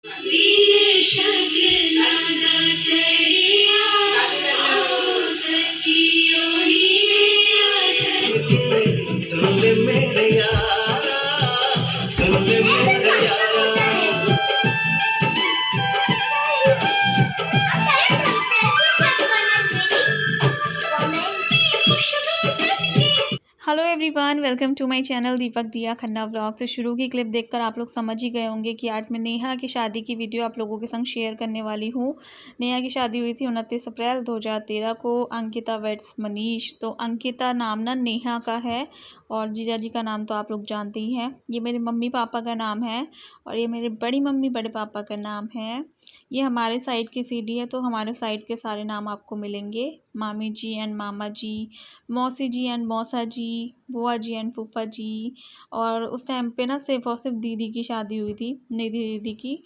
सुन ले मेरे यारा, सुन ले मेरे यारा। Hello everyone, welcome to my channel Deepak Diya Khanna vlog. तो शुरू की क्लिप देखकर आप लोग समझ ही गए होंगे कि आज मैं नेहा की शादी की वीडियो आप लोगों के संग शेयर करने वाली हूँ। नेहा की शादी हुई थी 29 अप्रैल 2013 को अंकिता वेड्स मनीष। तो अंकिता नाम ना नेहा का है और जीजा जी का नाम तो आप लोग जानते ही हैं। ये मेरे मम्मी पापा का नाम है और ये मेरे बड़ी मम्मी बड़े पापा का नाम है। ये हमारे साइड की सीडी है तो हमारे साइड के सारे नाम आपको मिलेंगे। मामी जी एंड मामा जी, मौसी जी एंड मौसा जी, बुआ जी एंड फूफा जी। और उस टाइम पे ना सिर्फ और सिर्फ दीदी की शादी हुई थी, निधि दीदी की।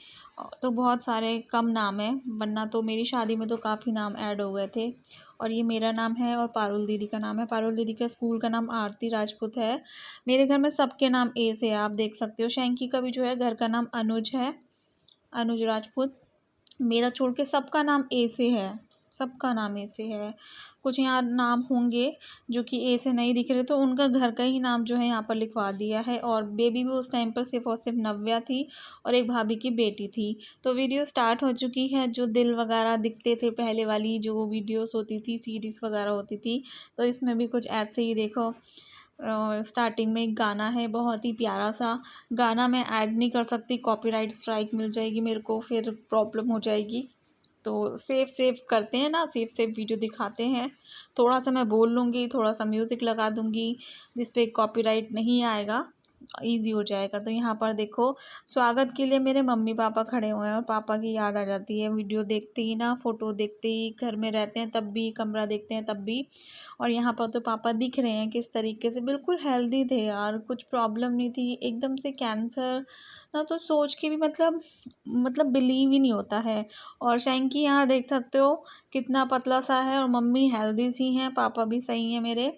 तो बहुत सारे कम नाम हैं, वरना तो मेरी शादी में तो काफ़ी नाम ऐड हो गए थे। और ये मेरा नाम है और पारुल दीदी का नाम है। पारुल दीदी का स्कूल का नाम आरती राजपूत है। मेरे घर में सबके नाम ए से है, आप देख सकते हो। शैंकी का भी जो है घर का नाम अनुज है, अनुज राजपूत। मेरा छोड़ के सबका नाम ए से है, सबका नाम ए से है। कुछ यहाँ नाम होंगे जो कि ए से नहीं दिख रहे तो उनका घर का ही नाम जो है यहाँ पर लिखवा दिया है। और बेबी भी उस टाइम पर सिर्फ और सिर्फ नव्या थी और एक भाभी की बेटी थी। तो वीडियो स्टार्ट हो चुकी है। जो दिल वगैरह दिखते थे पहले वाली जो वीडियोस होती थी, सीरीज़ वगैरह होती थी, तो इसमें भी कुछ ऐसे ही देखो। स्टार्टिंग में एक गाना है बहुत ही प्यारा सा गाना, मैं ऐड नहीं कर सकती, कॉपीराइट स्ट्राइक मिल जाएगी मेरे को, फिर प्रॉब्लम हो जाएगी। तो सेव करते हैं ना, सेव वीडियो दिखाते हैं। थोड़ा सा मैं बोल लूँगी, थोड़ा सा म्यूज़िक लगा दूँगी जिस पे कॉपीराइट नहीं आएगा, इजी हो जाएगा। तो यहाँ पर देखो, स्वागत के लिए मेरे मम्मी पापा खड़े हुए हैं और पापा की याद आ जाती है वीडियो देखते ही ना, फ़ोटो देखते ही। घर में रहते हैं तब भी, कमरा देखते हैं तब भी। और यहाँ पर तो पापा दिख रहे हैं किस तरीके से, बिल्कुल हेल्दी थे यार, कुछ प्रॉब्लम नहीं थी। एकदम से कैंसर ना, तो सोच के भी मतलब बिलीव ही नहीं होता है। और शैंकी यहाँ देख सकते हो कितना पतला सा है और मम्मी हेल्दी सी हैं, पापा भी सही हैं मेरे।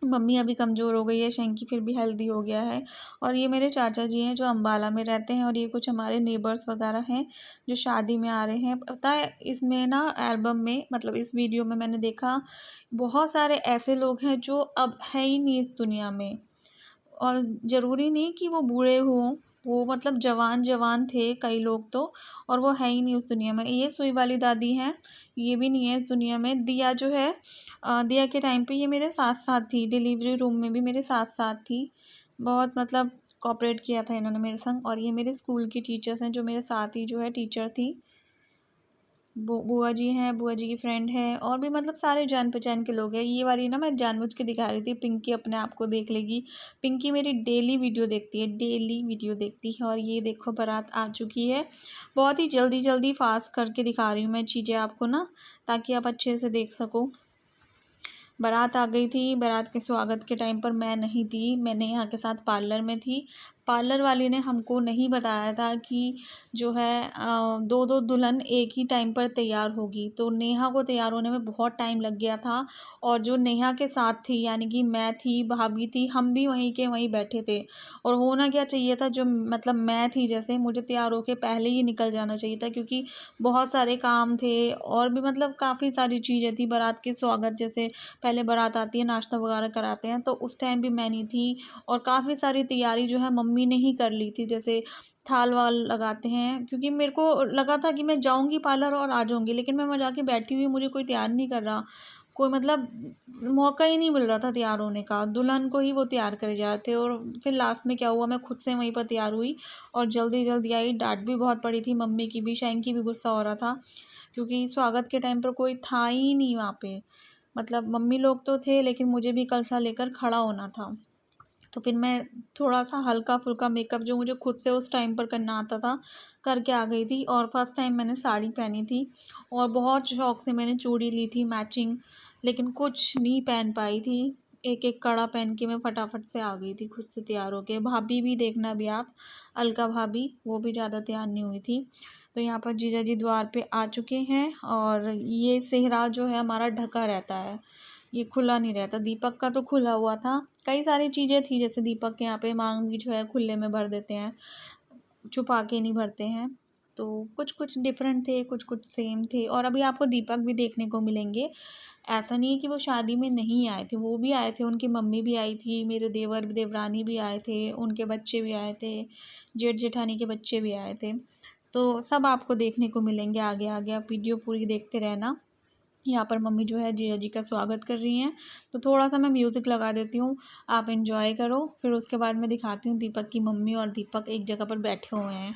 मम्मी अभी कमज़ोर हो गई है, शैंकी फिर भी हेल्दी हो गया है। और ये मेरे चाचा जी हैं जो अम्बाला में रहते हैं और ये कुछ हमारे नेबर्स वगैरह हैं जो शादी में आ रहे हैं। पता है इसमें ना एल्बम में, मतलब इस वीडियो में मैंने देखा बहुत सारे ऐसे लोग हैं जो अब है ही नहीं इस दुनिया में। और ज़रूरी नहीं कि वो बूढ़े हों, वो मतलब जवान थे कई लोग तो, और वो है ही नहीं उस दुनिया में। ये सुई वाली दादी हैं, ये भी नहीं है इस दुनिया में। दिया जो है, दिया के टाइम पे ये मेरे साथ-साथ थी, डिलीवरी रूम में भी मेरे साथ-साथ थी। बहुत मतलब कोऑपरेट किया था इन्होंने मेरे संग। और ये मेरे स्कूल की टीचर्स हैं जो मेरे साथ ही जो है टीचर थी। बुआ जी हैं, बुआ जी की फ्रेंड है और भी मतलब सारे जान पहचान के लोग हैं। ये वाली ना मैं जानबूझ के दिखा रही थी, पिंकी अपने आप को देख लेगी। पिंकी मेरी डेली वीडियो देखती है, डेली वीडियो देखती है। और ये देखो बारात आ चुकी है। बहुत ही जल्दी फास्ट करके दिखा रही हूँ मैं चीज़ें आपको ना, ताकि आप अच्छे से देख सको। बारात आ गई थी। बारात के स्वागत के टाइम पर मैं नहीं थी, मैं नेहा के साथ पार्लर में थी। पार्लर वाली ने हमको नहीं बताया था कि जो है दो दो दुल्हन एक ही टाइम पर तैयार होगी। तो नेहा को तैयार होने में बहुत टाइम लग गया था। और जो नेहा के साथ थी यानी कि मैं थी, भाभी थी, हम भी वहीं के वहीं बैठे थे। और होना क्या चाहिए था, जो मतलब मैं थी जैसे, मुझे तैयार होके पहले ही निकल जाना चाहिए था क्योंकि बहुत सारे काम थे और भी मतलब काफ़ी सारी चीज़ें थी। बारात के स्वागत जैसे पहले बारात आती है, नाश्ता वगैरह कराते हैं, तो उस टाइम भी मैं नहीं थी। और काफ़ी सारी तैयारी जो है मम्मी ने ही कर ली थी, जैसे थाल वाल लगाते हैं, क्योंकि मेरे को लगा था कि मैं जाऊंगी पार्लर और आ जाऊंगी, लेकिन मैं वहाँ जाके बैठी हुई, मुझे कोई तैयार नहीं कर रहा, कोई मतलब मौका ही नहीं मिल रहा था तैयार होने का। दुल्हन को ही वो तैयार करे जा रहे थे। और फिर लास्ट में क्या हुआ, मैं खुद से वहीं पर तैयार हुई और जल्दी जल्दी आई। डांट भी बहुत पड़ी थी मम्मी की भी, शैंकी भी गुस्सा हो रहा था क्योंकि स्वागत के टाइम पर कोई था ही नहीं वहाँ पे। मतलब मम्मी लोग तो थे लेकिन मुझे भी कलसा लेकर खड़ा होना था। तो फिर मैं थोड़ा सा हल्का फुल्का मेकअप जो मुझे खुद से उस टाइम पर करना आता था करके आ गई थी। और फर्स्ट टाइम मैंने साड़ी पहनी थी और बहुत शौक से मैंने चूड़ी ली थी मैचिंग, लेकिन कुछ नहीं पहन पाई थी। एक एक कड़ा पहन के मैं फटाफट से आ गई थी खुद से तैयार होके। भाभी भी देखना भी आप, अलका भाभी, वो भी ज़्यादा तैयार नहीं हुई थी। तो यहाँ पर जीजा जी द्वार पे आ चुके हैं और ये सेहरा जो है हमारा ढका रहता है, ये खुला नहीं रहता। दीपक का तो खुला हुआ था। कई सारी चीज़ें थी, जैसे दीपक के यहाँ पे मांग भी जो है खुले में भर देते हैं, छुपा के नहीं भरते हैं। तो कुछ कुछ डिफरेंट थे, कुछ कुछ सेम थे। और अभी आपको दीपक भी देखने को मिलेंगे। ऐसा नहीं है कि वो शादी में नहीं आए थे, वो भी आए थे, उनकी मम्मी भी आई थी, मेरे देवर देवरानी भी आए थे, उनके बच्चे भी आए थे, जेठ जेठानी के बच्चे भी आए थे। तो सब आपको देखने को मिलेंगे आगे आगे, आप वीडियो पूरी देखते रहना। यहाँ पर मम्मी जो है जीजा जी का स्वागत कर रही हैं, तो थोड़ा सा मैं म्यूज़िक लगा देती हूँ, आप एंजॉय करो। फिर उसके बाद मैं दिखाती हूँ दीपक की मम्मी और दीपक एक जगह पर बैठे हुए हैं।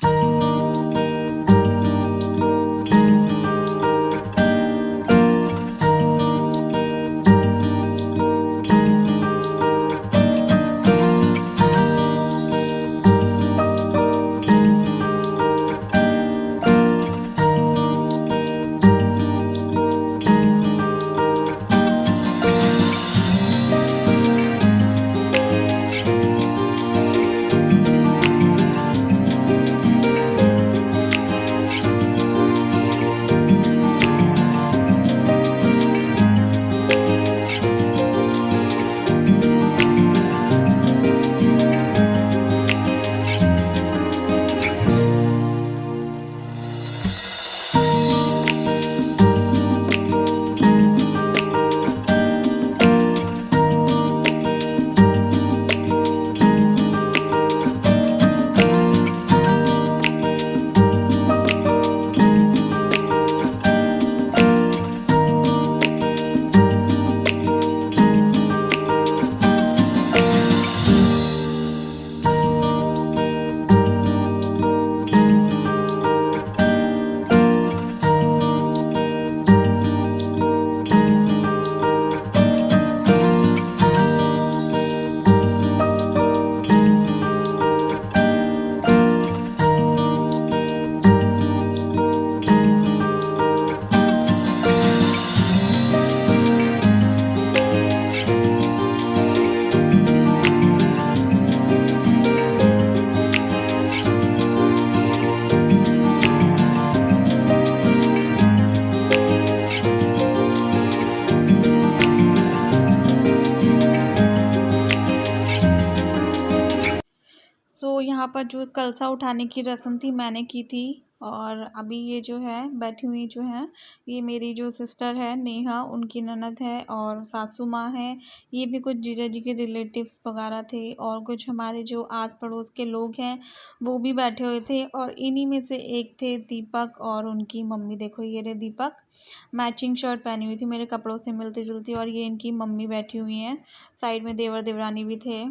यहाँ पर जो कलसा उठाने की रस्म थी मैंने की थी। और अभी ये जो है बैठी हुई जो है, ये मेरी जो सिस्टर है नेहा, उनकी ननद है और सासू माँ है। ये भी कुछ जीजा जी के रिलेटिव्स वगैरह थे और कुछ हमारे जो आस पड़ोस के लोग हैं वो भी बैठे हुए थे। और इन्हीं में से एक थे दीपक और उनकी मम्मी। देखो ये रहे दीपक, मैचिंग शर्ट पहनी हुई थी, मेरे कपड़ों से मिलती जुलती। और ये इनकी मम्मी बैठी हुई हैं, साइड में देवर देवरानी भी थे।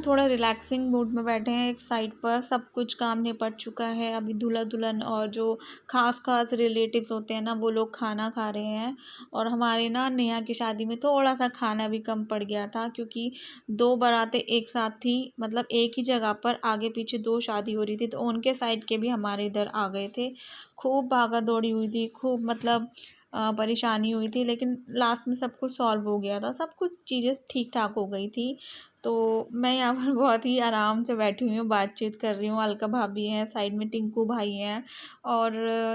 थोड़ा रिलैक्सिंग मूड में बैठे हैं एक साइड पर। सब कुछ काम निपट चुका है। अभी दूल्हा दुल्हन और जो खास रिलेटिव्स होते हैं ना, वो लोग खाना खा रहे हैं। और हमारे ना नेहा की शादी में थोड़ा सा खाना भी कम पड़ गया था, क्योंकि 2 बारातें एक साथ थी, मतलब एक ही जगह पर आगे पीछे 2 शादी हो रही थी, तो उनके साइड के भी हमारे इधर आ गए थे। खूब भागा दौड़ी हुई थी, खूब मतलब परेशानी हुई थी, लेकिन लास्ट में सब कुछ सॉल्व हो गया था। सब कुछ चीज़ें ठीक ठाक हो गई थी। तो मैं यहाँ पर बहुत ही आराम से बैठी हुई हूँ, बातचीत कर रही हूँ। अलका भाभी हैं साइड में, टिंकू भाई हैं। और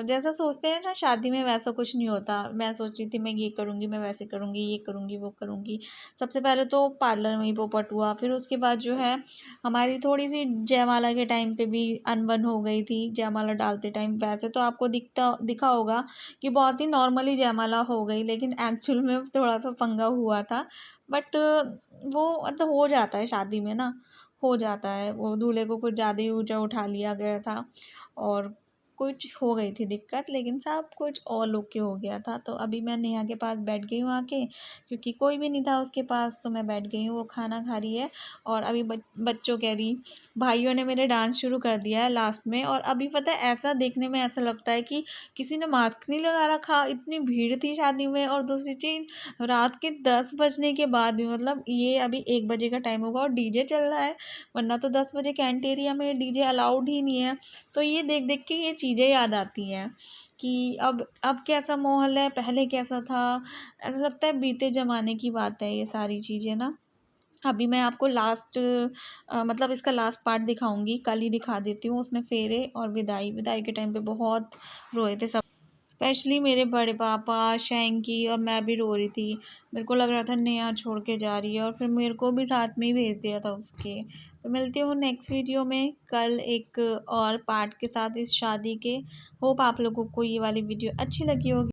जैसा सोचते हैं ना शादी में, वैसा कुछ नहीं होता। मैं सोच रही थी मैं ये करूँगी, मैं वैसे करूँगी, ये करूँगी, वो करूँगी। सबसे पहले तो पार्लर में ही पोपट हुआ, फिर उसके बाद जो है हमारी थोड़ी सी जयमाला के टाइम पे भी अनबन हो गई थी। जयमाला डालते टाइम वैसे तो आपको दिखा होगा कि बहुत ही नॉर्मली जयमाला हो गई, लेकिन एक्चुअल में थोड़ा सा पंगा हुआ था। बट वो मतलब हो जाता है शादी में ना, हो जाता है। वो दूल्हे को कुछ ज़्यादा ही ऊंचा उठा लिया गया था और कुछ हो गई थी दिक्कत, लेकिन सब कुछ ऑल ओके हो गया था। तो अभी मैं नेहा के पास बैठ गई हूँ आके, क्योंकि कोई भी नहीं था उसके पास, तो मैं बैठ गई हूँ। वो खाना खा रही है और अभी बच्चों कह रही, भाइयों ने मेरे डांस शुरू कर दिया है लास्ट में। और अभी पता है, ऐसा देखने में ऐसा लगता है कि किसी ने मास्क नहीं लगा रखा, इतनी भीड़ थी शादी में। और दूसरी चीज़, रात के 10 बजने के बाद भी, मतलब ये अभी 1 बजे का टाइम होगा और डीजे चल रहा है, वरना तो 10 बजे कैंट एरिया में डीजे अलाउड ही नहीं है। तो ये देख देख के ये चीज़ें याद आती हैं कि अब कैसा माहौल है, पहले कैसा था। ऐसा लगता है बीते ज़माने की बात है ये सारी चीज़ें ना। अभी मैं आपको लास्ट मतलब इसका लास्ट पार्ट दिखाऊंगी, कल ही दिखा देती हूँ। उसमें फेरे और विदाई विदाई के टाइम पे बहुत रोए थे सब, स्पेशली मेरे बड़े पापा, शैंकी, और मैं भी रो रही थी। मेरे को लग रहा था नेहा छोड़ के जा रही है, और फिर मेरे को भी साथ में ही भेज दिया था उसके। तो मिलती हूँ नेक्स्ट वीडियो में कल एक और पार्ट के साथ इस शादी के। होप आप लोगों को ये वाली वीडियो अच्छी लगी होगी।